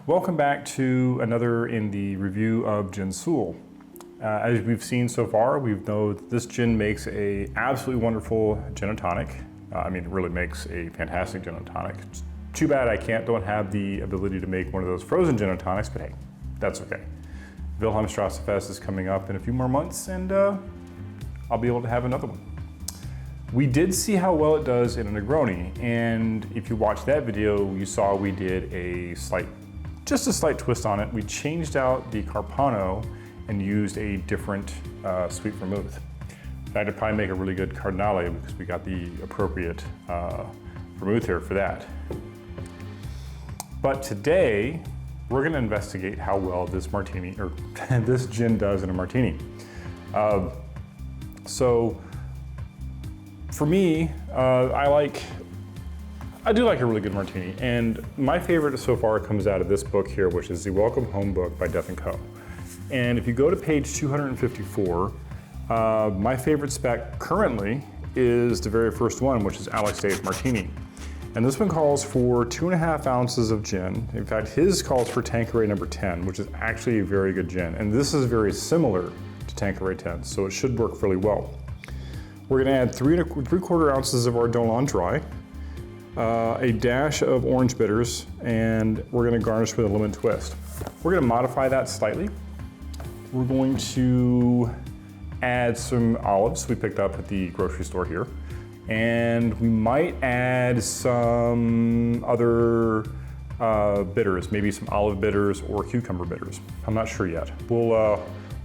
Welcome back to another in the review of Gin Sul. As we've seen so far, we know that this gin makes a absolutely wonderful gin and tonic. It really makes a fantastic gin and tonic. It's too bad I don't have the ability to make one of those frozen gin and tonics, but hey, that's okay. Wilhelmstrasse Fest is coming up in a few more months, and I'll be able to have another one. We did see how well it does in a Negroni, and if you watched that video, you saw we did just a slight twist on it. We changed out the Carpano and used a different sweet vermouth. In fact, I'd probably make a really good Cardinale because we got the appropriate vermouth here for that. But today, we're gonna investigate how well this martini, or this gin does in a martini. So, for me, I do like a really good martini, and my favorite so far comes out of this book here, which is the Welcome Home book by Death & Co. And if you go to page 254, my favorite spec currently is the very first one, which is Alex Day's Martini. And this one calls for 2.5 ounces of gin. In fact, his calls for Tanqueray number 10, which is actually a very good gin. And this is very similar to Tanqueray 10, so it should work really well. We're gonna add 3¼ ounces of our Dolon Dry, a dash of orange bitters, and we're gonna garnish with a lemon twist. We're gonna modify that slightly. We're going to add some olives we picked up at the grocery store here. And we might add some other bitters, maybe some olive bitters or cucumber bitters. I'm not sure yet. We'll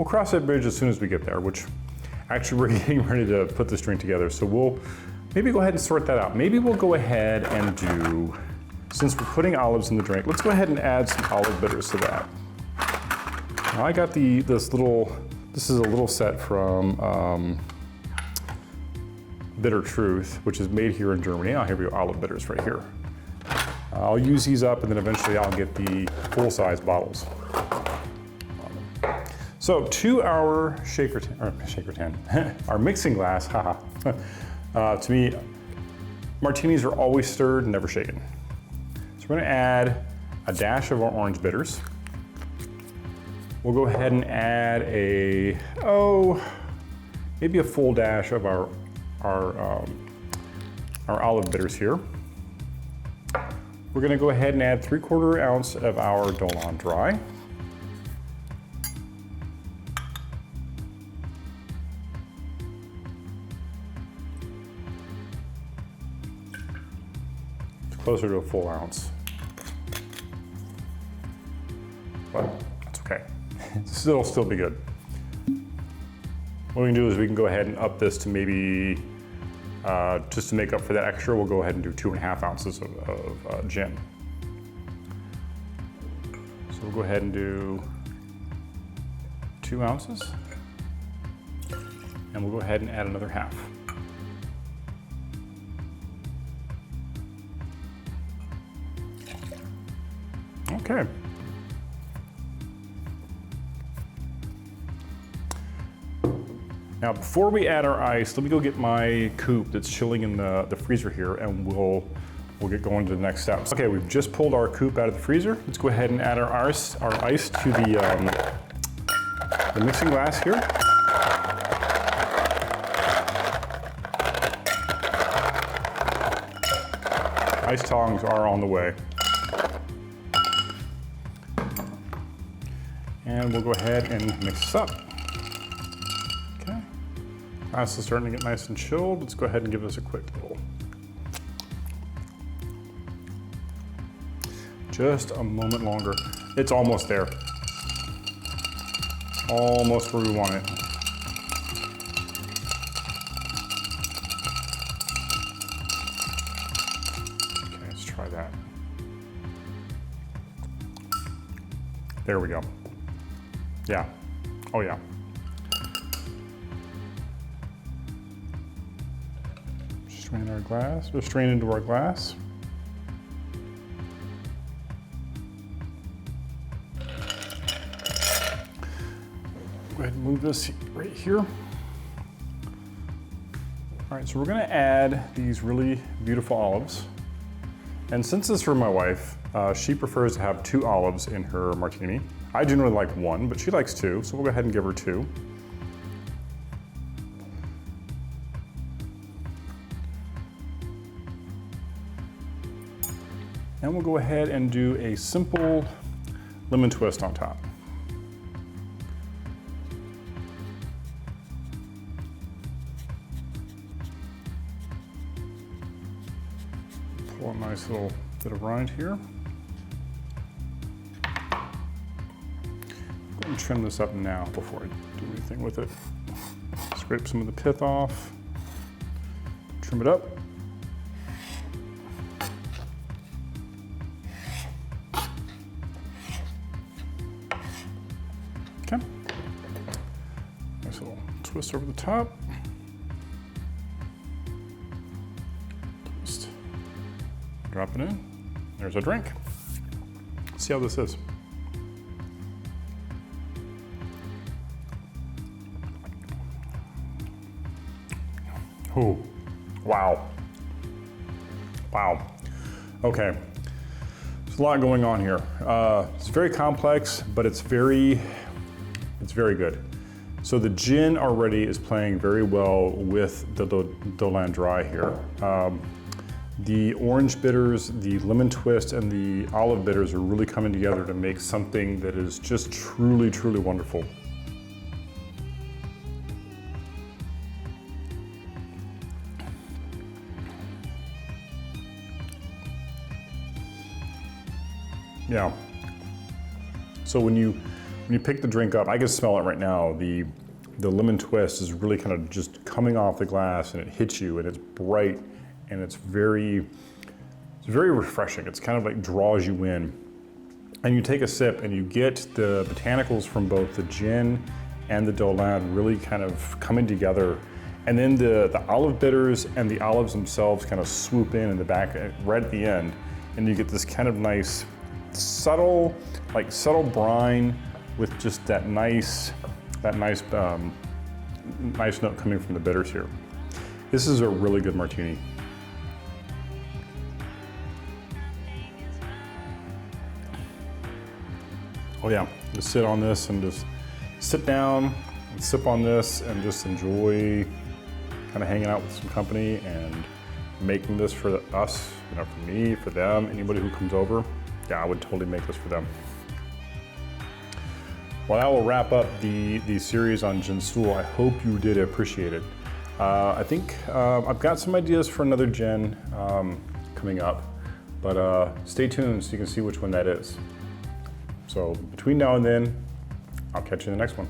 cross that bridge as soon as we get there, which actually we're getting ready to put this drink together. So we'll maybe go ahead and sort that out. Maybe we'll go ahead and do, since we're putting olives in the drink, let's go ahead and add some olive bitters to that. Now I got this is a little set from Bitter Truth, which is made here in Germany. I'll have your olive bitters right here. I'll use these up, and then eventually I'll get the full-size bottles. So to our shaker tin, our mixing glass, haha. To me, martinis are always stirred, never shaken. So we're gonna add a dash of our orange bitters. We'll go ahead and add maybe a full dash of our olive bitters here. We're gonna go ahead and add 3¼ ounce of our Dolon Dry. It's closer to a full ounce, but that's okay. It'll still be good. What we can do is we can go ahead and up this to maybe, just to make up for that extra, we'll go ahead and do 2.5 ounces of gin. So we'll go ahead and do 2 ounces, and we'll go ahead and add another half. Okay. Now, before we add our ice, let me go get my coupe that's chilling in the freezer here, and we'll get going to the next steps. Okay, we've just pulled our coupe out of the freezer. Let's go ahead and add our ice to the mixing glass here. Ice tongs are on the way. And we'll go ahead and mix this up. Glass is starting to get nice and chilled. Let's go ahead and give this a quick little. Just a moment longer. It's almost there. Almost where we want it. Okay, let's try that. There we go. Yeah. Oh yeah. Strain into our glass. Go ahead and move this right here. All right, so we're gonna add these really beautiful olives. And since this is for my wife, She prefers to have 2 olives in her martini. I generally like 1, but she likes 2, so we'll go ahead and give her 2. And we'll go ahead and do a simple lemon twist on top. Pull a nice little bit of rind here. Go ahead and trim this up now before I do anything with it. Scrape some of the pith off, trim it up. Okay. Nice little twist over the top. Twist. Drop it in. There's our drink. Let's see how this is. Oh, wow. Wow. Okay. There's a lot going on here. It's very complex, but it's very good. So the gin already is playing very well with the Dolan Dry here. The orange bitters, the lemon twist, and the olive bitters are really coming together to make something that is just truly, truly wonderful. Yeah. So when you pick the drink up, I can smell it right now. The lemon twist is really kind of just coming off the glass, and it hits you, and it's bright, and it's very refreshing. It's kind of like draws you in. And you take a sip, and you get the botanicals from both the gin and the Dolan really kind of coming together. And then the olive bitters and the olives themselves kind of swoop in the back, right at the end, and you get this kind of nice, subtle brine with just that nice note coming from the bitters here. This is a really good martini. Oh yeah, just sit on this and just sit down and sip on this and just enjoy kind of hanging out with some company and making this for us, you know, for me, for them, anybody who comes over. Yeah, I would totally make this for them. Well, that will wrap up the series on Gin Sul. I hope you did appreciate it. I think I've got some ideas for another gin coming up, but stay tuned so you can see which one that is. So between now and then, I'll catch you in the next one.